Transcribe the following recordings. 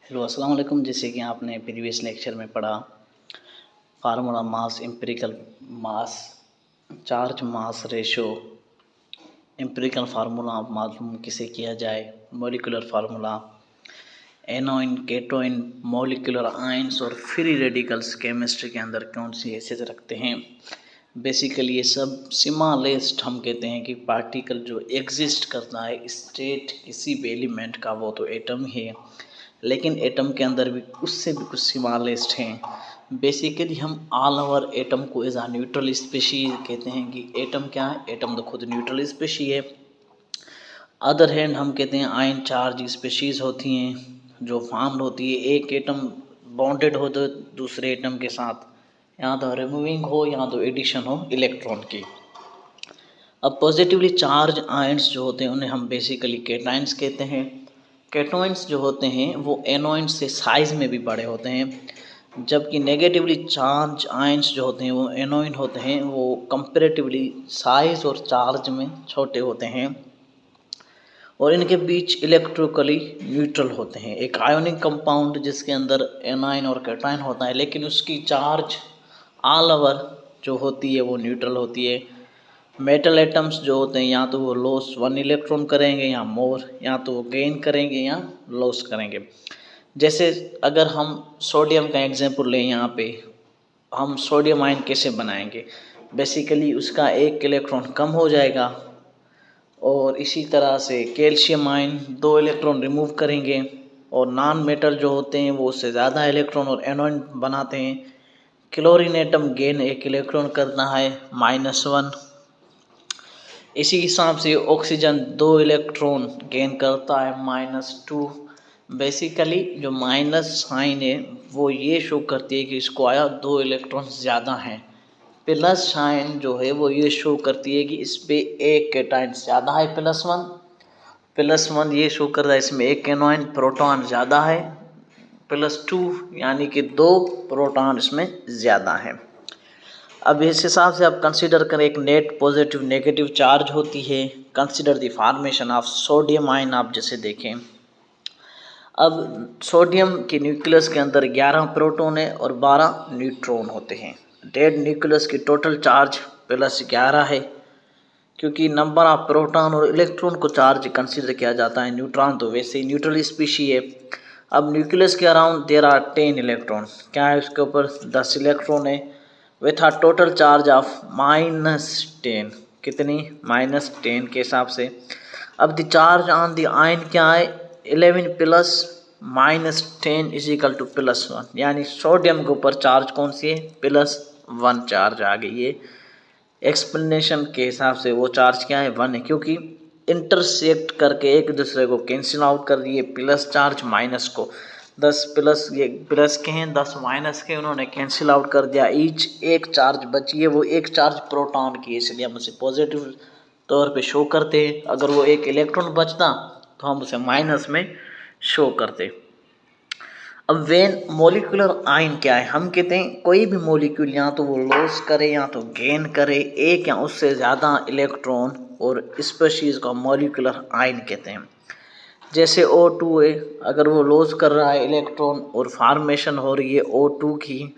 Hello अस्सलाम वालेकुम। जैसे कि आपने प्रीवियस लेक्चर में पढ़ा formula mass, empirical mass, charge mass ratio, empirical formula मालूम किसे किया जाए, molecular formula, anion, cation, molecular ions और फ्री रेडिकल्स केमिस्ट्री के अंदर कौन सी हैसियत रखते हैं। बेसिकली ये सब सिमालेस्ट हम कहते हैं कि पार्टिकल जो एग्जिस्ट करता है स्टेट किसी भी एलिमेंट का वो तो एटम ही है, लेकिन एटम के अंदर भी उससे भी कुछ सिमालिस्ट हैं। बेसिकली हम ऑल ओवर एटम को एज आ न्यूट्रल स्पेशीज कहते हैं कि एटम क्या है, एटम तो खुद न्यूट्रल स्पेशी है। अदर हैंड हम कहते हैं आयन चार्ज स्पेशीज होती हैं जो फॉर्म्ड होती है, एक एटम बॉन्डेड हो तो दूसरे एटम के साथ, या तो रिमूविंग हो या तो एडिशन हो इलेक्ट्रॉन की। अब पॉजिटिवली चार्ज आयंस जो होते हैं उन्हें हम बेसिकली केटाइंस कहते हैं। केटोइंस जो होते हैं वो एनोइंस से साइज़ में भी बड़े होते हैं, जबकि नेगेटिवली चार्ज आयंस जो होते हैं वो एनोइन होते हैं, वो कंपैरेटिवली साइज़ और चार्ज में छोटे होते हैं और इनके बीच इलेक्ट्रिकली न्यूट्रल होते हैं। एक आयोनिक कंपाउंड जिसके अंदर एनाइन और कैटाइन होता है, लेकिन उसकी चार्ज ऑल ओवर जो होती है वो न्यूट्रल होती है। मेटल एटम्स जो होते हैं या तो वो लॉस 1 इलेक्ट्रॉन करेंगे या मोर, या तो वो गेन करेंगे या लॉस करेंगे। जैसे अगर हम सोडियम का एग्जांपल लें, यहाँ पे हम सोडियम आयन कैसे बनाएंगे, बेसिकली उसका 1 इलेक्ट्रॉन कम हो जाएगा और इसी तरह से कैल्शियम आयन 2 इलेक्ट्रॉन रिमूव करेंगे और नॉन मेटल जो होते हैं वो उससे ज़्यादा इलेक्ट्रॉन और एनोन बनाते हैं। क्लोरीन एटम गेन 1 इलेक्ट्रॉन करना है -1। इसी हिसाब से ऑक्सीजन 2 इलेक्ट्रॉन गेन करता है -2। बेसिकली जो माइनस साइन है वो ये शो करती है कि इसको आया 2 इलेक्ट्रॉन ज़्यादा हैं। प्लस साइन जो है वो ये शो करती है कि इस पे एक कैटाइन ज़्यादा है, +1 ये शो कर रहा है इसमें एक एनोइन प्रोटॉन ज़्यादा है, +2 यानी कि 2 प्रोटॉन इसमें ज़्यादा है। अब इस हिसाब से आप कंसीडर करें एक नेट पॉजिटिव नेगेटिव चार्ज होती है। Consider the formation of sodium ion. आप जैसे देखें, अब सोडियम के न्यूक्लियस के अंदर 11 प्रोटॉन है और 12 न्यूट्रॉन होते हैं। डेड न्यूक्लियस की टोटल चार्ज +11 है, क्योंकि नंबर ऑफ प्रोटॉन और इलेक्ट्रॉन को चार्ज कंसीडर किया जाता है। न्यूट्रॉन तो वैसे ही न्यूट्रल स्पीशी है। अब न्यूक्लियस के अराउंड देयर आर 10 इलेक्ट्रॉन, क्या है उसके ऊपर 10 इलेक्ट्रॉन है, with a total charge of -10। कितनी? -10 के हिसाब से। अब the charge on the ion क्या है, 11 प्लस -10 इज इक्वल टू +1, यानी सोडियम के ऊपर चार्ज कौन सी है, +1 चार्ज आ गई है। एक्सप्लेनेशन के हिसाब से वो चार्ज क्या है, 1 है, क्योंकि इंटरसेक्ट करके एक दूसरे को कैंसिल आउट कर दिए, प्लस चार्ज माइनस को। 10 प्लस ये प्लस के हैं, 10 माइनस के, उन्होंने कैंसिल आउट कर दिया। ईच एक चार्ज बची है, वो एक चार्ज प्रोटॉन की है, इसलिए हम उसे पॉजिटिव तौर पे शो करते हैं। अगर वो एक इलेक्ट्रॉन बचता तो हम उसे माइनस में शो करते। अब वेन मोलिकुलर आयन क्या है, हम कहते हैं कोई भी मोलिक्यूल या तो वो लॉस करे या तो गेन करे एक या उससे ज़्यादा इलेक्ट्रॉन, और स्पेशीज का मोलिकुलर आयन कहते हैं। जैसे O2 है, अगर वो लॉस कर रहा है इलेक्ट्रॉन और फॉर्मेशन हो रही है O2 की,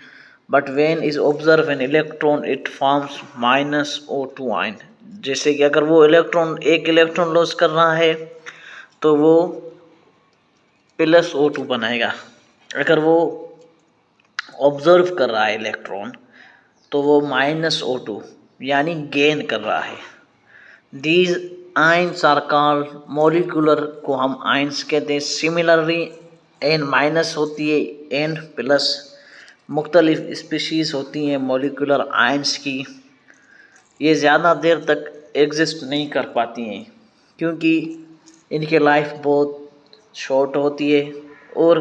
but when is observe an electron it forms -O2 ion. जैसे कि अगर वो एक इलेक्ट्रॉन लॉस कर रहा है तो वो +O2 बनाएगा। अगर वो ऑब्जर्व कर रहा है इलेक्ट्रॉन तो वो -O2 यानी गेन कर रहा है। These ions are called molecular, को हम आयंस कहते हैं। सिमिलरली N- होती है, N+ मुख्तलिफ स्पीशीज़ होती हैं मोलिकुलर आयंस की। ये ज़्यादा देर तक एग्जिस्ट नहीं कर पाती हैं क्योंकि इनकी लाइफ बहुत शॉर्ट होती है, और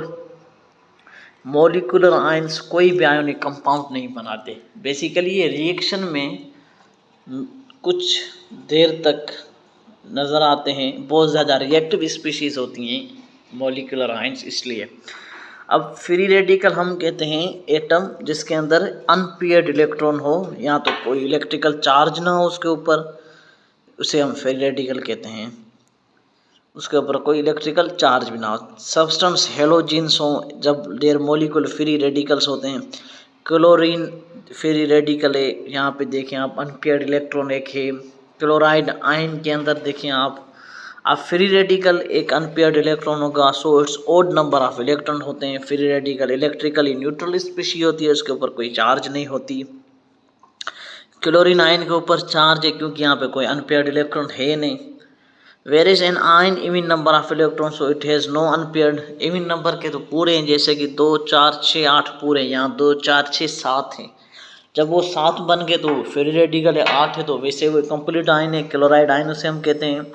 मोलिकुलर आयंस कोई भी आयोनिक कंपाउंड नहीं बनाते। बेसिकली ये रिएक्शन में कुछ देर तक नज़र आते हैं, बहुत ज़्यादा रिएक्टिव स्पीशीज़ होती हैं मोलिकुलर आयंस, इसलिए। अब फ्री रेडिकल हम कहते हैं एटम जिसके अंदर अनपेयर्ड इलेक्ट्रॉन हो या तो कोई इलेक्ट्रिकल चार्ज ना हो उसके ऊपर, उसे हम फ्री रेडिकल कहते हैं। उसके ऊपर कोई इलेक्ट्रिकल चार्ज भी ना हो। सब्सटेंस हेलोजेन्स हो जब देयर मॉलिक्यूल फ्री रेडिकल्स होते हैं। क्लोरीन फ्री रेडिकल है, यहाँ पे देखें आप अनपेयर्ड इलेक्ट्रॉन एक है। क्लोराइड आयन के अंदर देखें आप फ्री रेडिकल एक अनपेयर्ड इलेक्ट्रॉन होगा, so it's odd number of electron होते हैं। Free radical electrically neutral species होती है, उसके ऊपर कोई चार्ज नहीं होती। क्लोरीन आयन के ऊपर चार्ज है क्योंकि यहाँ पे कोई अनपेयर्ड इलेक्ट्रॉन है नहीं। Whereas an ion even number of electrons, so it has no unpaired। even number के तो पूरे हैं, जैसे कि 2 4 6 8 पूरे, यहाँ 2 4 6 7 हैं। जब वो 7 बन गए तो फ्री रेडिकल है 8 है, तो वैसे वो कंप्लीट आयन है, क्लोराइड आयन उसे हम कहते हैं।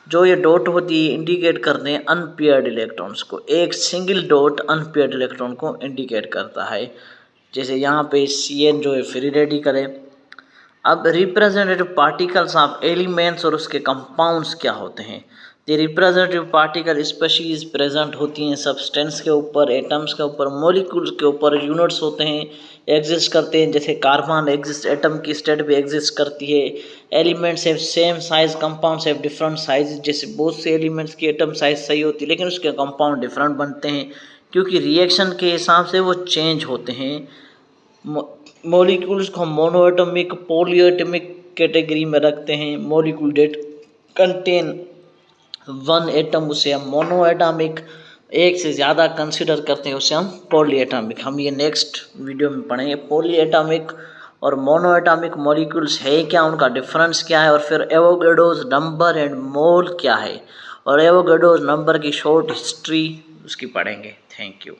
जो ये डॉट होती है इंडिकेट करते हैं अनपेयर्ड इलेक्ट्रॉन्स को, एक सिंगल डॉट अनपेयर्ड इलेक्ट्रॉन को इंडिकेट करता है। जैसे यहाँ पे CN जो है फ्री रेडिकल है। अब रिप्रेजेंटेटिव पार्टिकल्स ऑफ एलिमेंट्स और उसके कंपाउंड्स क्या होते हैं। ये रिप्रेजेंटेटिव पार्टिकल स्पीशीज प्रेजेंट होती हैं सब्सटेंस के ऊपर, एटम्स के ऊपर, मॉलिक्यूल्स के ऊपर, यूनिट्स होते हैं, एग्जिस्ट करते हैं। जैसे कार्बन एग्जिस्ट एटम की स्टेट भी एग्जिस्ट करती है। Elements have same size, compounds have different size. जैसे बहुत से एलिमेंट्स की एटम साइज सही होती है लेकिन उसके कंपाउंड डिफरेंट बनते हैं क्योंकि रिएक्शन के हिसाब से वो चेंज होते हैं। मॉलिक्यूल्स को मोनोएटॉमिक पॉलीएटॉमिक कैटेगरी में रखते हैं। मॉलिक्यूल डेट कंटेन 1 एटम उसे हम मोनोएटॉमिक, एक से ज़्यादा कंसिडर करते हैं उसे हम पॉलीएटॉमिक। हम ये नेक्स्ट वीडियो में पढ़ेंगे पॉलीएटॉमिक और मोनोएटॉमिक मॉलिक्यूल्स है क्या, उनका डिफरेंस क्या है, और फिर एवोगाड्रोस नंबर एंड मोल क्या है, और एवोगाड्रोस नंबर की शॉर्ट हिस्ट्री उसकी पढ़ेंगे। Thank you.